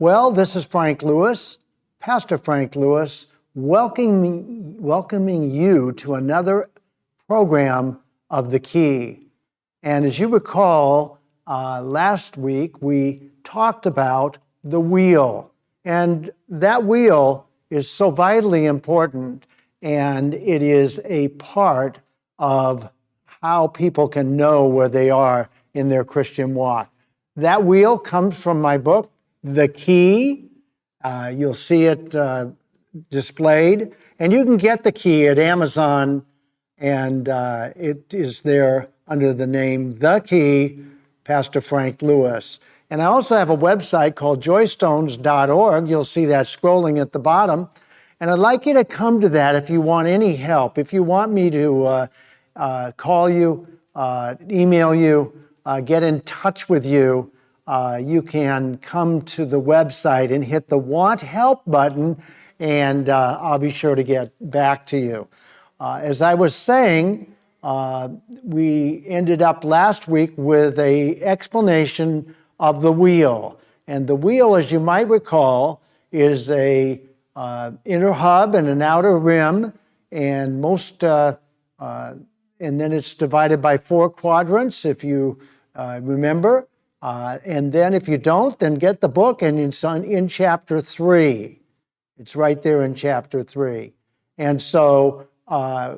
Well, this is Frank Lewis, Pastor Frank Lewis, welcoming you to another program of The Key. And as you recall, last week we talked about the wheel. And that wheel is so vitally important, and it is a part of how people can know where they are in their Christian walk. That wheel comes from my book, The Key. You'll see it displayed, and you can get The Key at Amazon, and it is there under the name The Key, Pastor Frank Lewis. And I also have a website called joystones.org. You'll see that scrolling at the bottom. And I'd like you to come to that if you want any help. If you want me to call you, email you, get in touch with you, you can come to the website and hit the Want Help button, and I'll be sure to get back to you. As I was saying, we ended up last week with an explanation of the wheel. And the wheel, as you might recall, is a inner hub and an outer rim, and and then it's divided by 4 quadrants, if you remember. And then if you don't, then get the book, and it's in chapter 3. It's right there in chapter 3. And so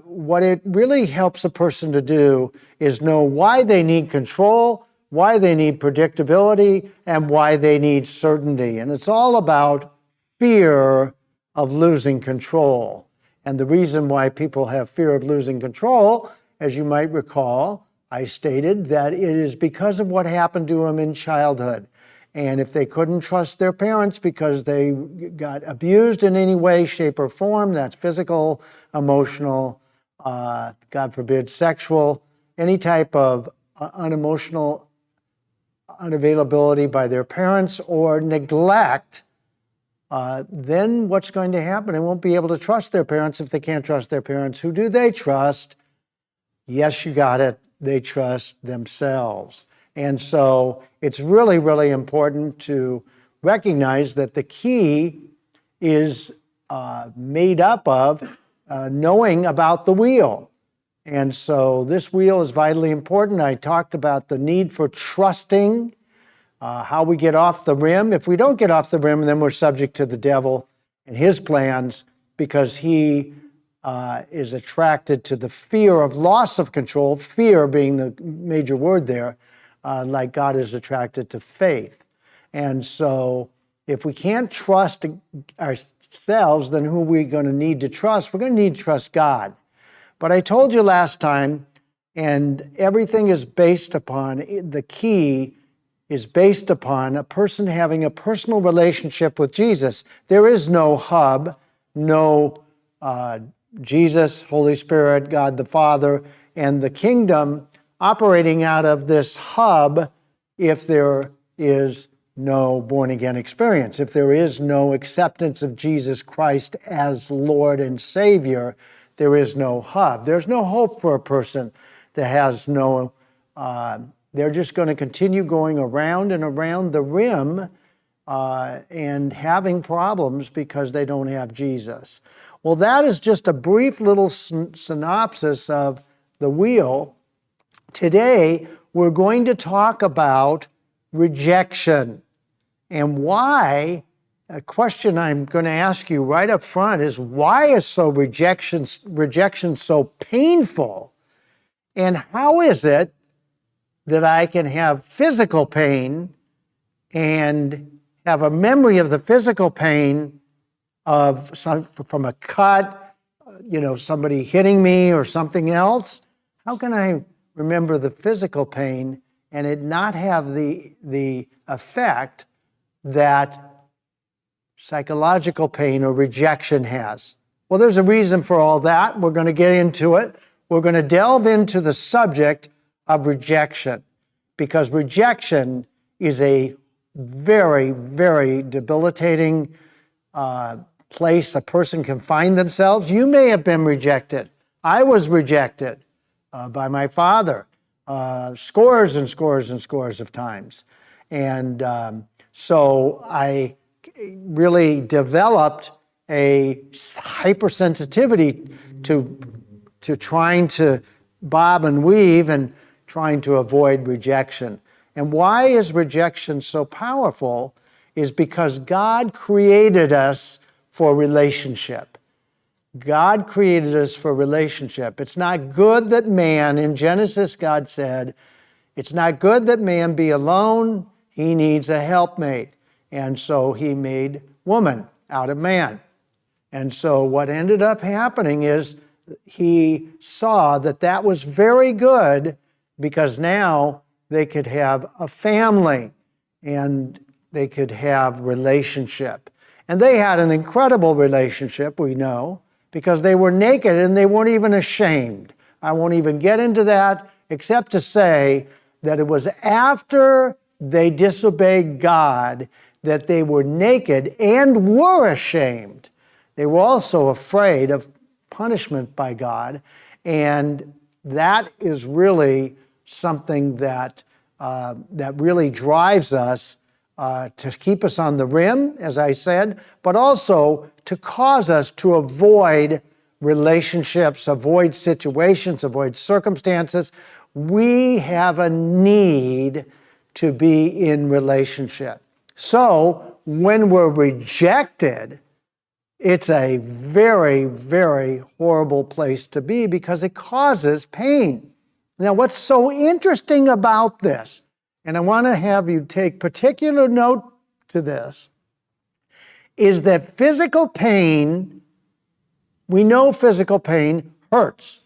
what it really helps a person to do is know why they need control, why they need predictability, and why they need certainty. And it's all about fear of losing control. And the reason why people have fear of losing control, as you might recall, I stated that it is because of what happened to them in childhood. And if they couldn't trust their parents because they got abused in any way, shape, or form, that's physical, emotional, God forbid, sexual, any type of unemotional unavailability by their parents or neglect, then what's going to happen? They won't be able to trust their parents. If they can't trust their parents, who do they trust? Yes, you got it. They trust themselves. And so it's really, really important to recognize that the key is made up of knowing about the wheel. And so this wheel is vitally important. I talked about the need for trusting, how we get off the rim. If we don't get off the rim, then we're subject to the devil and his plans, because he is attracted to the fear of loss of control, fear being the major word there, like God is attracted to faith. And so if we can't trust ourselves, then who are we going to need to trust? We're going to need to trust God. But I told you last time, and everything is based upon, the key is based upon a person having a personal relationship with Jesus. There is no hub, no Jesus, Holy Spirit, God the Father, and the kingdom operating out of this hub if there is no born-again experience, if there is no acceptance of Jesus Christ as Lord and Savior. There is no hub. There's no hope for a person that has no, they're just going to continue going around and around the rim and having problems because they don't have Jesus. Well, that is just a brief little synopsis of the wheel. Today, we're going to talk about rejection, and why. A question I'm going to ask you right up front is, why is rejection so painful? And how is it that I can have physical pain and have a memory of the physical pain from a cut, somebody hitting me or something else? How can I remember the physical pain and it not have the effect that psychological pain or rejection has? Well, there's a reason for all that. We're going to get into it. We're going to delve into the subject of rejection, because rejection is a very, very debilitating place a person can find themselves. You may have been rejected. I was rejected by my father scores and scores and scores of times. And so I really developed a hypersensitivity to trying to bob and weave and trying to avoid rejection. And why is rejection so powerful is because God created us for relationship. God created us for relationship. It's not good that man, in Genesis, God said, it's not good that man be alone. He needs a helpmate. And so he made woman out of man. And so what ended up happening is he saw that that was very good because now they could have a family and they could have relationship. And they had an incredible relationship, we know, because they were naked and they weren't even ashamed. I won't even get into that except to say that it was after they disobeyed God that they were naked and were ashamed. They were also afraid of punishment by God, and that is really something that really drives us to keep us on the rim, as I said, but also to cause us to avoid relationships, avoid situations, avoid circumstances. We have a need to be in relationship. So when we're rejected, it's a very, very horrible place to be because it causes pain. Now, what's so interesting about this, and I want to have you take particular note to this, is that physical pain, we know physical pain hurts,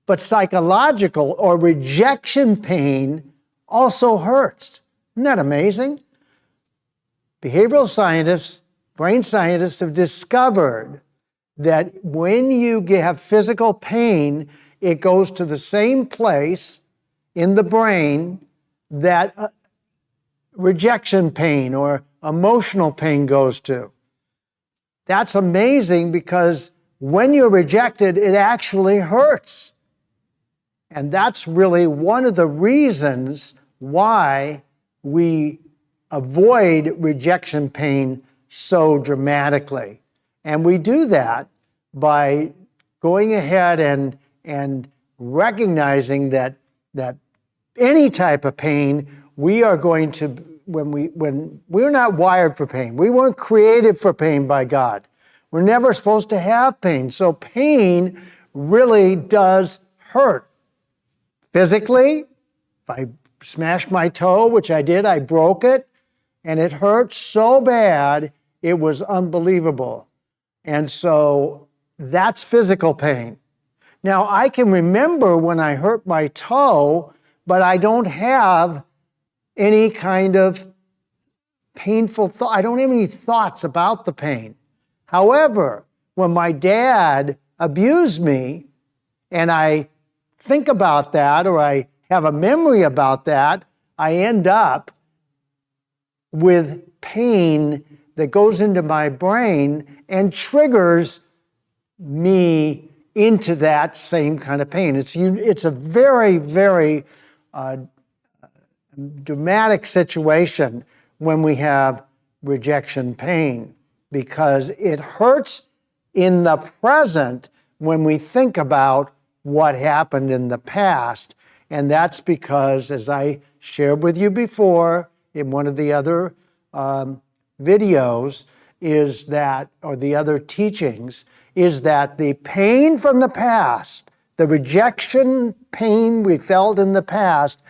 but psychological or rejection pain also hurts. Isn't that amazing? Behavioral scientists, brain scientists have discovered that when you have physical pain, it goes to the same place in the brain that rejection pain or emotional pain goes to. That's amazing because when you're rejected, it actually hurts. And that's really one of the reasons why we avoid rejection pain so dramatically. And we do that by going ahead and recognizing that any type of pain, we are going to, when we're not wired for pain, we weren't created for pain by God. We're never supposed to have pain. So pain really does hurt. Physically, if I smashed my toe, which I did, I broke it, and it hurt so bad, it was unbelievable. And so that's physical pain. Now, I can remember when I hurt my toe, but I don't have any kind of painful thought. I don't have any thoughts about the pain. However, when my dad abused me, and I think about that, or I have a memory about that, I end up with pain that goes into my brain and triggers me into that same kind of pain. It's a very, very dramatic situation when we have rejection pain because it hurts in the present when we think about what happened in the past. And that's because, as I shared with you before in one of the other videos, is that, or the other teachings, is that the pain from the past, the rejection pain we felt in the past,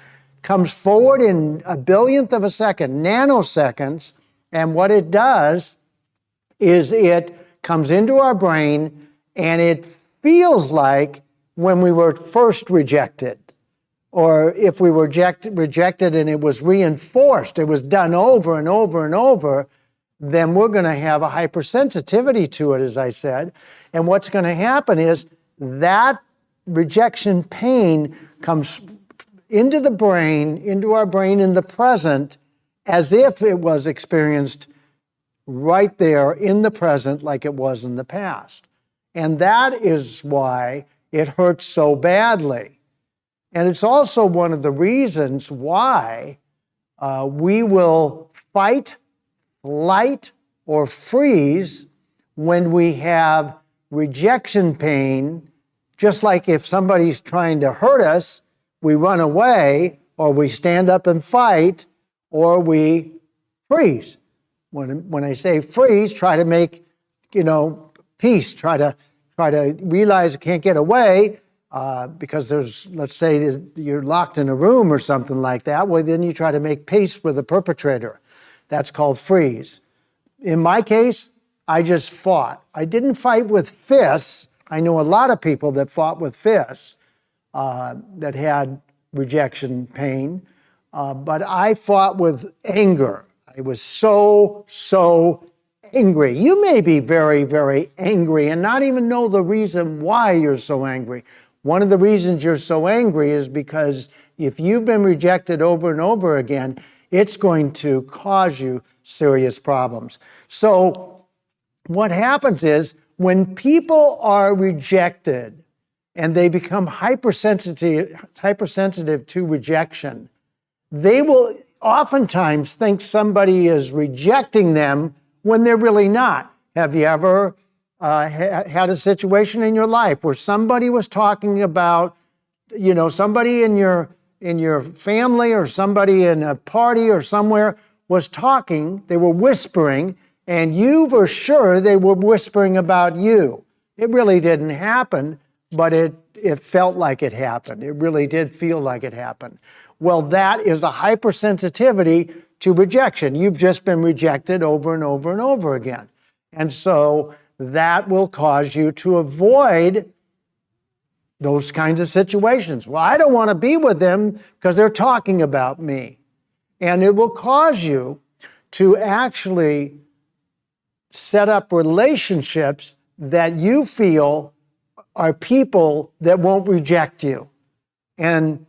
comes forward in a billionth of a second, nanoseconds, and what it does is it comes into our brain and it feels like when we were first rejected, or if we were rejected and it was reinforced, it was done over and over and over, then we're going to have a hypersensitivity to it, as I said. And what's going to happen is that rejection pain comes into the brain, into our brain in the present, as if it was experienced right there in the present like it was in the past. And that is why it hurts so badly. And it's also one of the reasons why we will fight, flight, or freeze when we have rejection pain, just like if somebody's trying to hurt us, we run away, or we stand up and fight, or we freeze. When I say freeze, try to make, peace. Try to realize you can't get away because let's say that you're locked in a room or something like that. Well, then you try to make peace with the perpetrator. That's called freeze. In my case, I just fought. I didn't fight with fists. I know a lot of people that fought with fists that had rejection pain, but I fought with anger. I was so angry. You may be very, very angry and not even know the reason why you're so angry. One of the reasons you're so angry is because if you've been rejected over and over again, it's going to cause you serious problems. So what happens is when people are rejected and they become hypersensitive to rejection, they will oftentimes think somebody is rejecting them when they're really not. Have you ever had a situation in your life where somebody was talking about, somebody in your family or somebody in a party or somewhere was talking, they were whispering, and you were sure they were whispering about you. It really didn't happen, but it felt like it happened. It really did feel like it happened. Well, that is a hypersensitivity to rejection. You've just been rejected over and over and over again. And so that will cause you to avoid those kinds of situations. Well, I don't want to be with them because they're talking about me. And it will cause you to actually set up relationships that you feel are people that won't reject you. And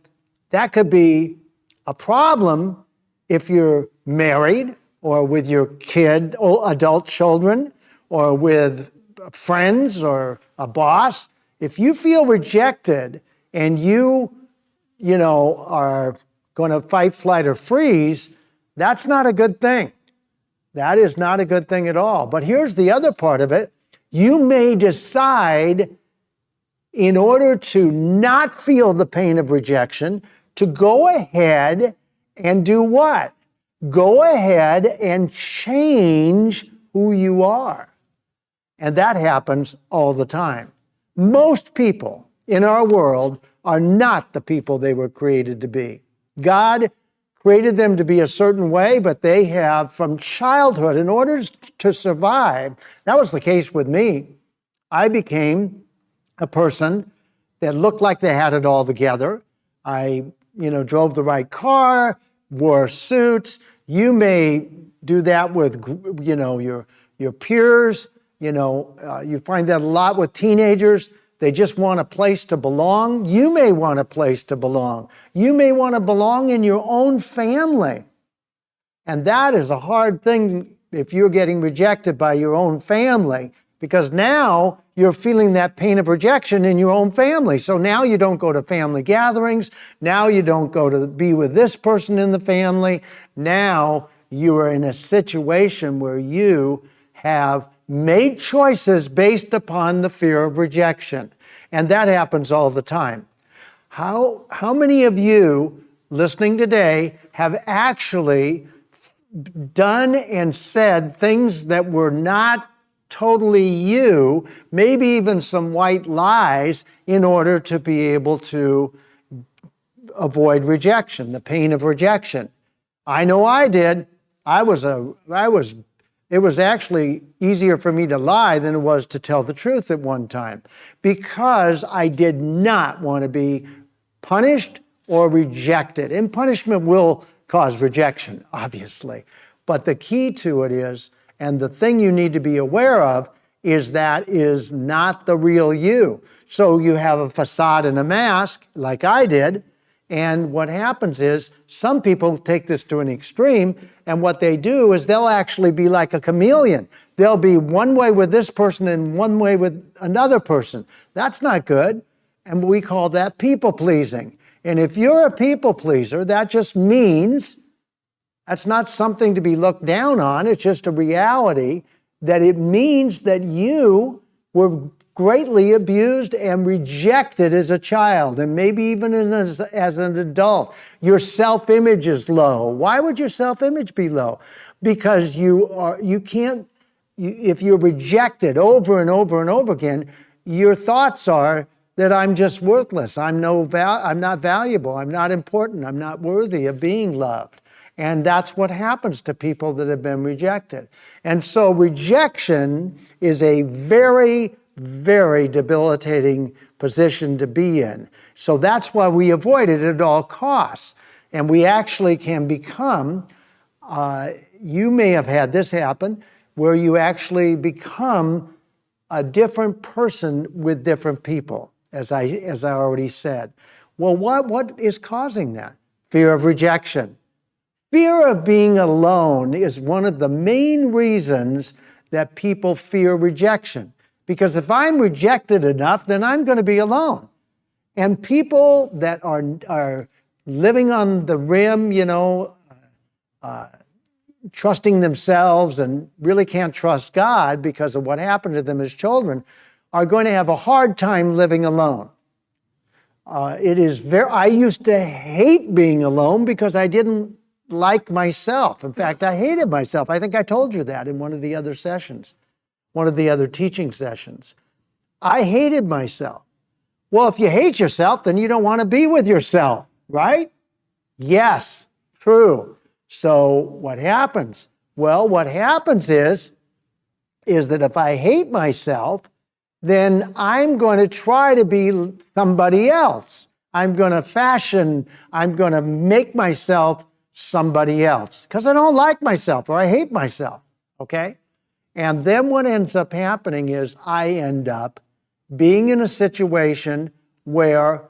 that could be a problem if you're married or with your kid or adult children or with friends or a boss. If you feel rejected and you are going to fight, flight, or freeze, that's not a good thing. That is not a good thing at all. But here's the other part of it. You may decide, in order to not feel the pain of rejection, to go ahead and do what? Go ahead and change who you are. And that happens all the time. Most people in our world are not the people they were created to be. God created them to be a certain way, but they have, from childhood, in order to survive, that was the case with me. I became a person that looked like they had it all together. I, drove the right car, wore suits. You may do that with, your peers. You find that a lot with teenagers. They just want a place to belong. You may want a place to belong. You may want to belong in your own family. And that is a hard thing if you're getting rejected by your own family, because now you're feeling that pain of rejection in your own family. So now you don't go to family gatherings. Now you don't go to be with this person in the family. Now you are in a situation where you have made choices based upon the fear of rejection. And that happens all the time. How many of you listening today have actually done and said things that were not totally you, maybe even some white lies, in order to be able to avoid rejection, the pain of rejection? I know I did. It was actually easier for me to lie than it was to tell the truth at one time, because I did not want to be punished or rejected. And punishment will cause rejection, obviously. But the key to it is, and the thing you need to be aware of, is that is not the real you. So you have a facade and a mask, like I did, and what happens is some people take this to an extreme, and what they do is they'll actually be like a chameleon. They'll be one way with this person and one way with another person. That's not good, and we call that people pleasing. And if you're a people pleaser, that just means, That's not something to be looked down on. It's just a reality that it means that you were greatly abused and rejected as a child, and maybe even as an adult. Your self-image is low. Why would your self-image be low? Because if you're rejected over and over and over again, your thoughts are that I'm just worthless. I'm not valuable. I'm not important. I'm not worthy of being loved. And that's what happens to people that have been rejected. And so rejection is a very, very debilitating position to be in. So that's why we avoid it at all costs. And we actually can become, you may have had this happen, where you actually become a different person with different people, as I already said. Well, what is causing that? Fear of rejection. Fear of being alone is one of the main reasons that people fear rejection. Because if I'm rejected enough, then I'm going to be alone. And people that are living on the rim, trusting themselves and really can't trust God because of what happened to them as children, are going to have a hard time living alone. I used to hate being alone because I didn't like myself. In fact, I hated myself. I think I told you that in one of the other sessions, one of the other teaching sessions. I hated myself. Well, if you hate yourself, then you don't want to be with yourself, right? Yes, true. So what happens? Well, what happens is that if I hate myself, then I'm going to try to be somebody else. I'm going to make myself somebody else because I don't like myself or I hate myself, okay? And then what ends up happening is I end up being in a situation where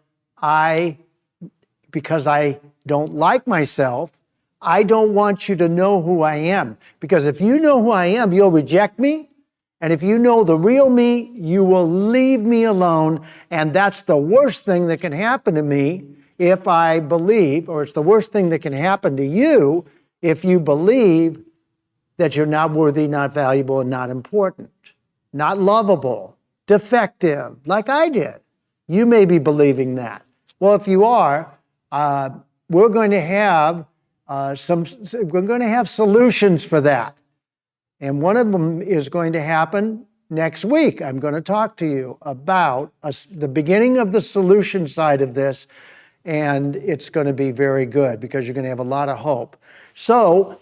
because I don't like myself, I don't want you to know who I am. Because if you know who I am, you'll reject me. And if you know the real me, you will leave me alone. And that's the worst thing that can happen to me if I believe, or it's the worst thing that can happen to you if you believe that you're not worthy, not valuable, and not important, not lovable, defective, like I did. You may be believing that. Well, if you are, we're going to have solutions for that. And one of them is going to happen next week. I'm going to talk to you about the beginning of the solution side of this, and it's going to be very good because you're going to have a lot of hope. So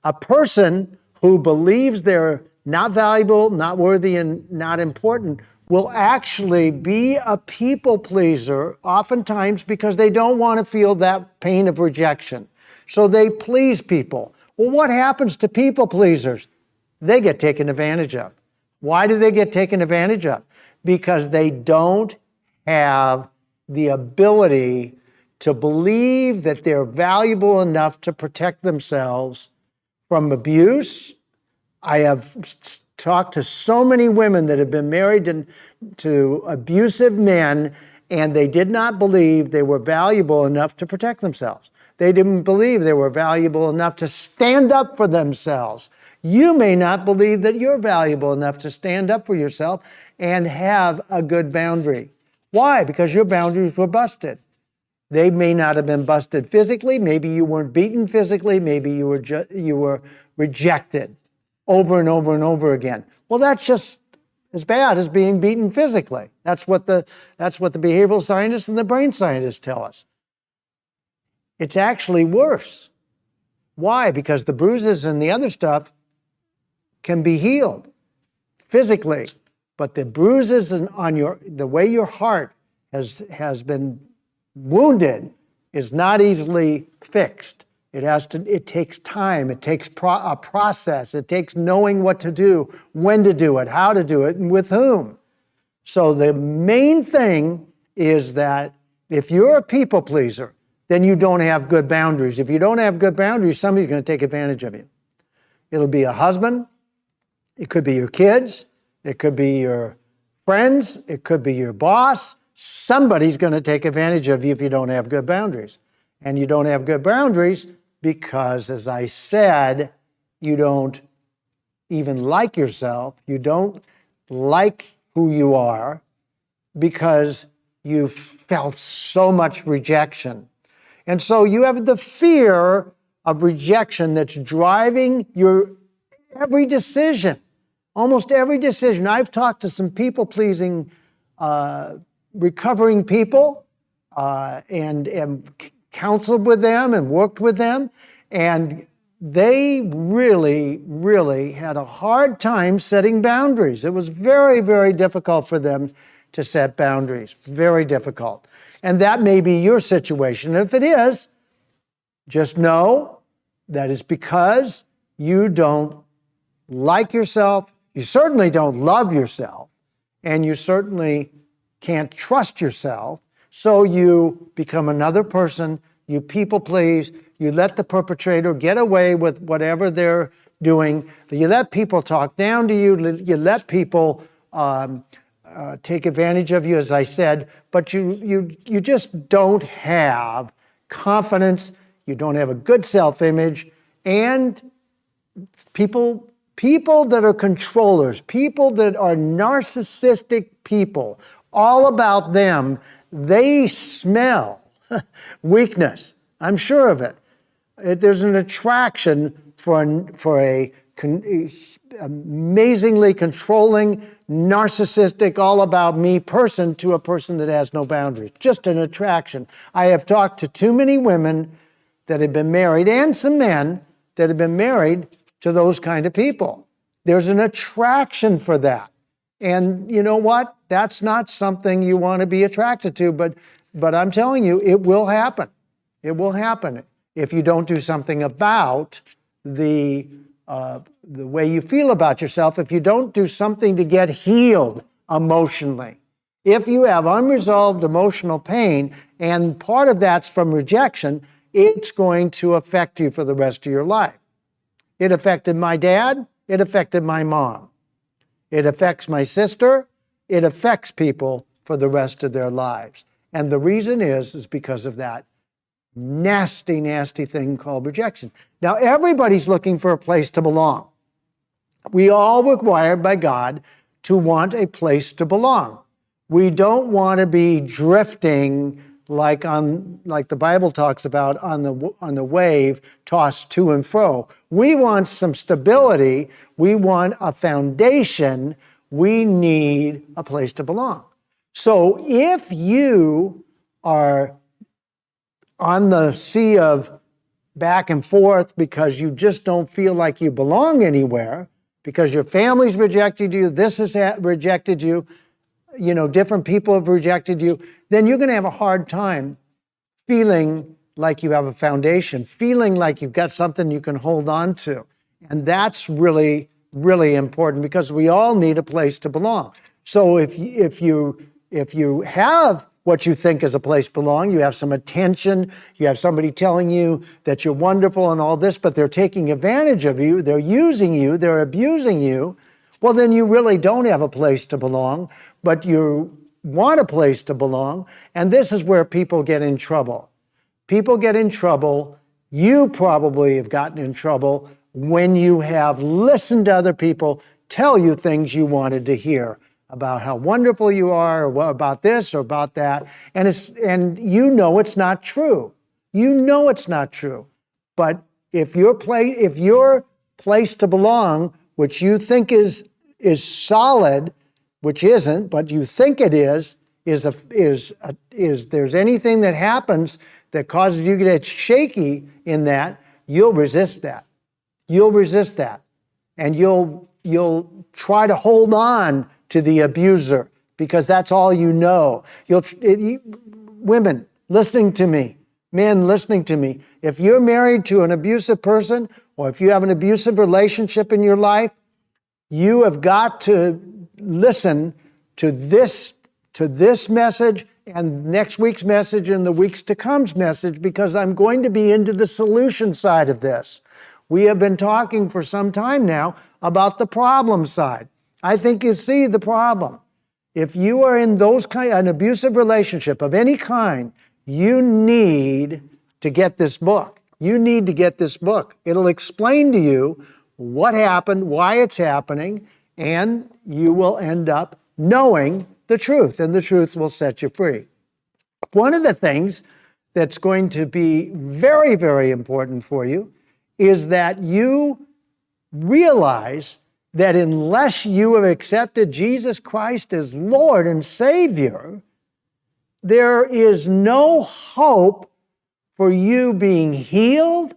a person who believes they're not valuable, not worthy, and not important will actually be a people pleaser, oftentimes because they don't want to feel that pain of rejection. So they please people. Well, what happens to people pleasers? They get taken advantage of. Why do they get taken advantage of? Because they don't have the ability to believe that they're valuable enough to protect themselves from abuse. I have talked to so many women that have been married to abusive men, and they did not believe they were valuable enough to protect themselves. They didn't believe they were valuable enough to stand up for themselves. You may not believe that you're valuable enough to stand up for yourself and have a good boundary. Why? Because your boundaries were busted. They may not have been busted physically. Maybe you weren't beaten physically. Maybe you were rejected over and over and over again. Well, that's just as bad as being beaten physically. That's what the behavioral scientists and the brain scientists tell us. It's actually worse. Why? Because the bruises and the other stuff can be healed physically, but the bruises on the way your heart has been wounded is not easily fixed. It takes time. It takes a process. It takes knowing what to do, when to do it, how to do it, and with whom. So the main thing is that if you're a people pleaser, then you don't have good boundaries. If you don't have good boundaries, somebody's going to take advantage of you. It'll be a husband. It could be your kids. It could be your friends. It could be your boss. Somebody's going to take advantage of you if you don't have good boundaries. And you don't have good boundaries, because, as I said, you don't even like yourself. You don't like who you are because you felt so much rejection. And so you have the fear of rejection that's driving your every decision, almost every decision. I've talked to some people-pleasing, recovering people and counseled with them and worked with them, and they really, really had a hard time setting boundaries. It was very, very difficult for them to set boundaries, very difficult. And that may be your situation. If it is, just know that it's because you don't like yourself, you certainly don't love yourself, and you certainly can't trust yourself, so you become another person, you people please, you let the perpetrator get away with whatever they're doing, you let people talk down to you, you let people take advantage of you, as I said, but you just don't have confidence, you don't have a good self-image, and people that are controllers, people that are narcissistic people, all about them, they smell weakness. I'm sure of it. There's an attraction for a amazingly controlling, narcissistic, all about me person to a person that has no boundaries. Just an attraction. I have talked to too many women that have been married and some men that have been married to those kind of people. There's an attraction for that. And you know what? That's not something you want to be attracted to, but I'm telling you, it will happen. It will happen if you don't do something about the way you feel about yourself, if you don't do something to get healed emotionally. If you have unresolved emotional pain, and part of that's from rejection, it's going to affect you for the rest of your life. It affected my dad. It affected my mom. It affects my sister. It affects people for the rest of their lives. And the reason is because of that nasty, nasty thing called rejection. Now, everybody's looking for a place to belong. We all were wired by God to want a place to belong. We don't want to be drifting like the Bible talks about on the wave, tossed to and fro. We want some stability. We want a foundation. We need a place to belong. So if you are on the sea of back and forth because you just don't feel like you belong anywhere, because your family's rejected you, this has rejected you, different people have rejected you, then you're going to have a hard time feeling like you have a foundation, feeling like you've got something you can hold on to. And that's really, really important because we all need a place to belong. So if you have what you think is a place to belong, you have some attention, you have somebody telling you that you're wonderful and all this, but they're taking advantage of you, they're using you, they're abusing you, well, then you really don't have a place to belong, but you want a place to belong, and this is where people get in trouble. People get in trouble, you probably have gotten in trouble when you have listened to other people tell you things you wanted to hear about how wonderful you are, or about this or about that, and you know it's not true. You know it's not true. But if your place to belong, which you think is solid, which isn't, but you think it is there's anything that happens that causes you to get shaky in that, you'll resist that. You'll resist that. And you'll try to hold on to the abuser because that's all you know. Women listening to me, men listening to me, if you're married to an abusive person or if you have an abusive relationship in your life, you have got to listen to this message and next week's message and the weeks to come's message, because I'm going to be into the solution side of this. We have been talking for some time now about the problem side. I think you see the problem. If you are in an abusive relationship of any kind, you need to get this book. you need to get this book. It'll explain to you what happened, why it's happening, and you will end up knowing the truth, and the truth will set you free. One of the things that's going to be very, very important for you is that you realize that unless you have accepted Jesus Christ as Lord and Savior, there is no hope for you being healed,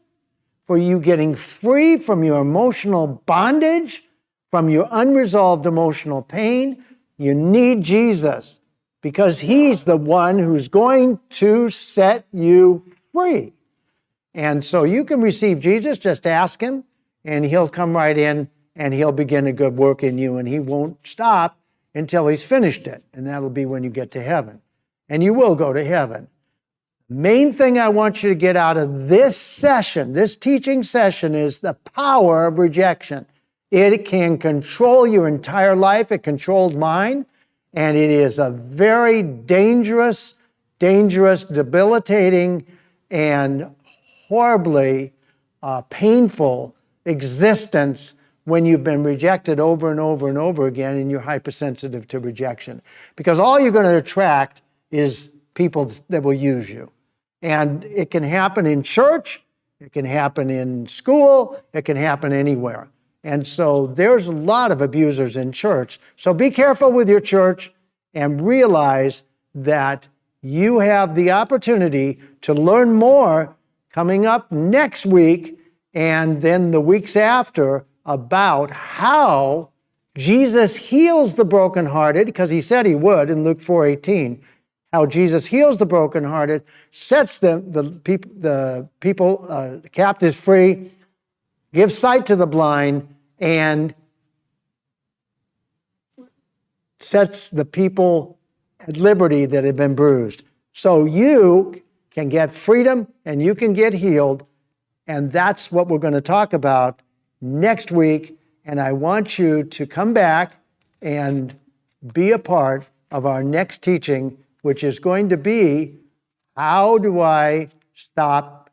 for you getting free from your emotional bondage, from your unresolved emotional pain. You need Jesus because He's the one who's going to set you free. And so you can receive Jesus, just ask Him, and He'll come right in and He'll begin a good work in you, and He won't stop until He's finished it. And that'll be when you get to heaven. And you will go to heaven. Main thing I want you to get out of this session, this teaching session, is the power of rejection. It can control your entire life. It controls mine. And it is a very dangerous, debilitating, and horribly painful existence when you've been rejected over and over and over again and you're hypersensitive to rejection. Because all you're going to attract is people that will use you. And it can happen in church, it can happen in school, it can happen anywhere. And so there's a lot of abusers in church. So be careful with your church and realize that you have the opportunity to learn more coming up next week and then the weeks after about how Jesus heals the brokenhearted, because He said He would in Luke 4:18. How Jesus heals the brokenhearted, sets the captives free, gives sight to the blind, and sets the people at liberty that have been bruised. So you can get freedom and you can get healed, and that's what we're going to talk about next week. And I want you to come back and be a part of our next teaching, which is going to be, how do I stop